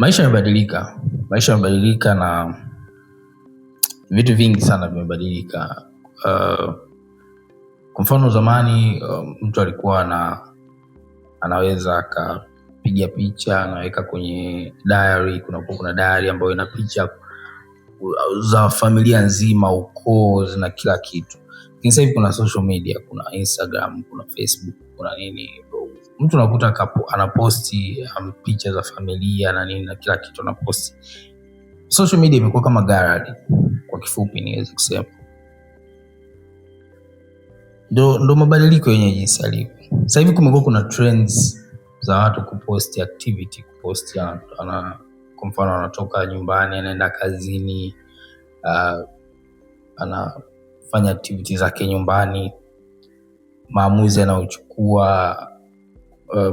Maisha yamebadilika na vitu vingi sana vimebadilika. Kwa mfano zamani mtu alikuwa anaweza akapiga picha anaweka kwenye diary. Kuna diary ambayo ina picha za familia nzima, ukoo na kila kitu. Sasa hivi kuna social media, kuna Instagram, kuna Facebook, kuna nini. Mtu unakuta anaposti picha za familia na nini na kila kitu anaposti. Social media imekuwa kama gallery kwa kifupi niweze kusema. Ndo mabadiliko yenye jinsi yalivyo. Sasa hivi kumekuwa kuna trends za watu kuposti activity, kuposti kwa mfano anatoka nyumbani anaenda kazini, anafanya activity zake nyumbani, maamuzi anayochukua,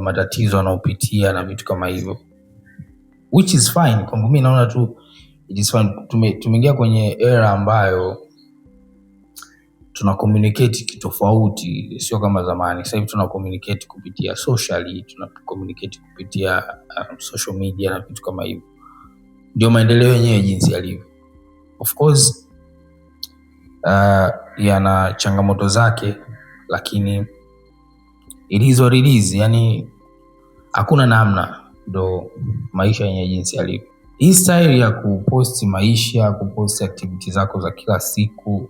matatizo anayopitia na vitu kama hivyo, which is fine. Kwangu mimi naona tu it is fine. Tumeingia kwenye era ambayo tuna communicate kitofauti, sio kama zamani. Sasa hivi tuna communicate kupitia socially, tuna communicate kupitia social media na vitu kama hivyo. Ndio maendeleo yenyewe jinsi yalivyo. Of course yana changamoto zake, lakini it is what it is. Yani hakuna namna, ndo maisha yenyewe jinsi yalivyo. Hii style ya kuposti maisha, kuposti activity zako za kila siku,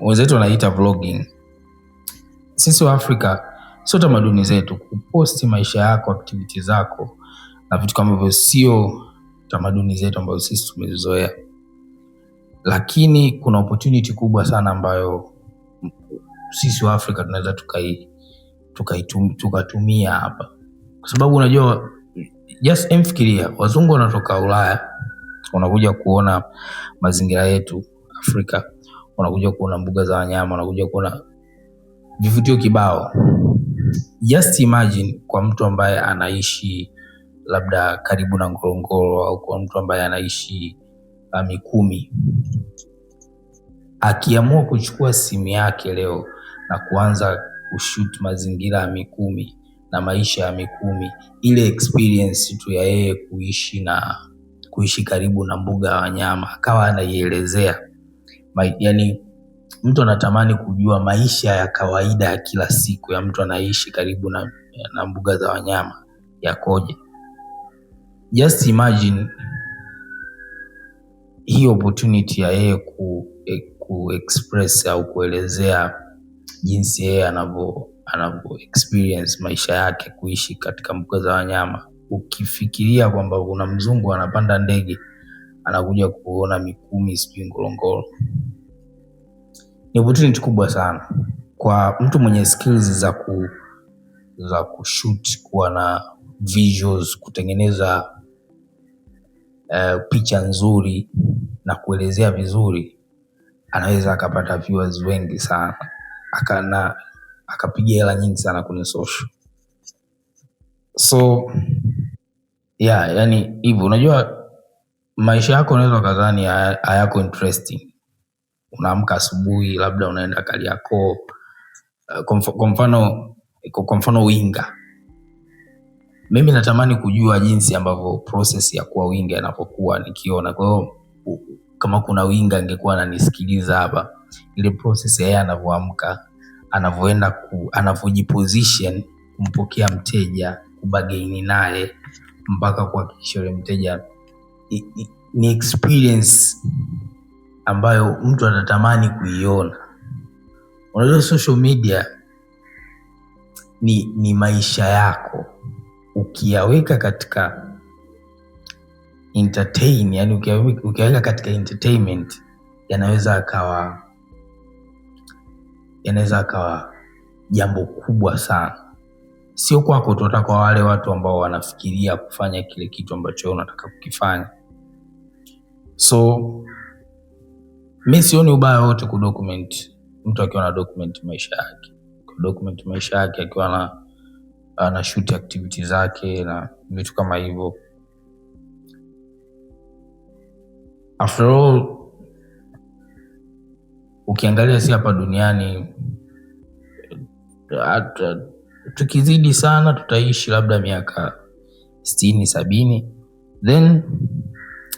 wenzetu wanaita vlogging. Sisi wa Afrika sio tamaduni zetu kuposti maisha yako, activity zako na vitu kama hivyo, sio tamaduni zetu ambazo sisi tumezoea. Lakini kuna opportunity kubwa sana ambayo sisi wa Afrika tunaweza tukatumia hapa. Kwa sababu unajua, just emfikiria wazungu wanatoka Ulaya wanakuja kuona mazingira yetu Afrika, wanakuja kuona mbuga za wanyama, wanakuja kuona vivutio kibao. Just imagine kwa mtu ambaye anaishi labda karibu na Ngorongoro, au kwa mtu ambaye anaishi Mikumi, akiamua kuchukua simu yake leo na kuanza kushoot mazingira ya Mikumi na maisha ya Mikumi, ile experience tu ya yeye kuishi karibu na mbuga ya wanyama, akawa anaielezea. Yani mtu anatamani kujua maisha ya kawaida ya kila siku ya mtu anaishi karibu na mbuga za wanyama yakoje. Just imagine hii opportunity ya yeye ku-express au kuelezea jinsi yeye anavyo experience maisha yake kuishi katika mbuga za wanyama. Ukifikiria kwamba kuna mzungu anapanda ndege anakuja kuona Mikumi, sijui Ngorongoro, ni opportunity kubwa sana kwa mtu mwenye skills za kushoot, kuwa na visuals, kutengeneza picha nzuri na kuelezea vizuri. Anaweza akapata viewers wengi sana, akapiga hela nyingi sana kwenye social. So yani hivyo. Unajua maisha yako unaweza kadhani hayako interesting. Unaamka asubuhi labda unaenda Kariakoo, kwa mfano winga. Mimi natamani kujua jinsi ambavyo process ya kuwa winga inapokuwa nikiona. Kwa hiyo kama kuna winga angekuwa ananisikiliza hapa, ile process yeye anavyoamka, anavyoenda anavyojiposition kumpokea mteja, kubagaini naye mpaka kuhakikisha yule mteja, ni experience ambayo mtu anatamani kuiona. Unajua social media ni maisha yako. Ukiyaweka katika entertain, yani ukiweka katika entertainment, yanaweza akawa jambo kubwa sana. Sio kwako tu, kwa wale watu ambao wanafikiria kufanya kile kitu ambacho unataka kukifanya. So mimi sioni ubaya wote kudocument, mtu akiwa na document maisha yake, akiwa na shoot activity zake na vitu kama hivyo. After all, ukiangalia si hapa duniani, tukizidi sana tutaishi labda miaka 60-70, then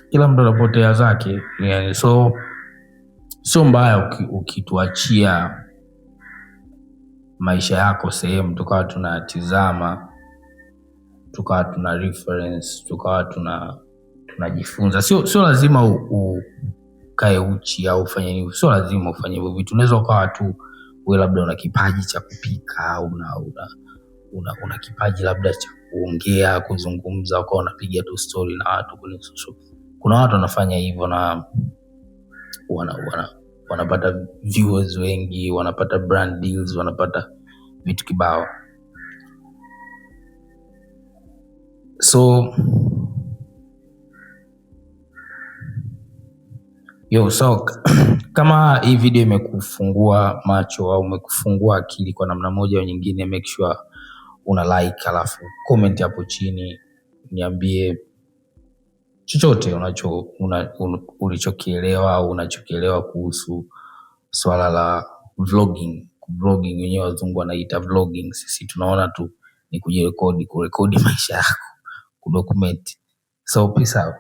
kila mtu anapotea zake. Yani so mbaya ukituachia maisha yako sehemu tukawa tunatizama, tukawa tuna reference, tukawa tunajifunza. Sio lazima ukae uchi au ufanye nini, sio lazima ufanye hivyo vitu. Unaweza ukawa tu wewe labda una kipaji cha kupika au una kipaji labda cha kuongea, kuzungumza, ukawa unapiga tu story na watu kwenye social. Kuna watu wanafanya hivyo na wanapata viewers wengi, wanapata brand deals, wanapata vitu kibao. So kama hii video imekufungua macho au umekufungua akili kwa namna moja au nyingine, make sure una like, alafu comment hapo chini niambie chochote ulichokielewa au unachokielewa kuhusu swala la vlogging. Vlogging wenyewe wazungu wanaita vlogging, sisi tunaona tu ni kurekodi maisha yako, kudocument. So peace out.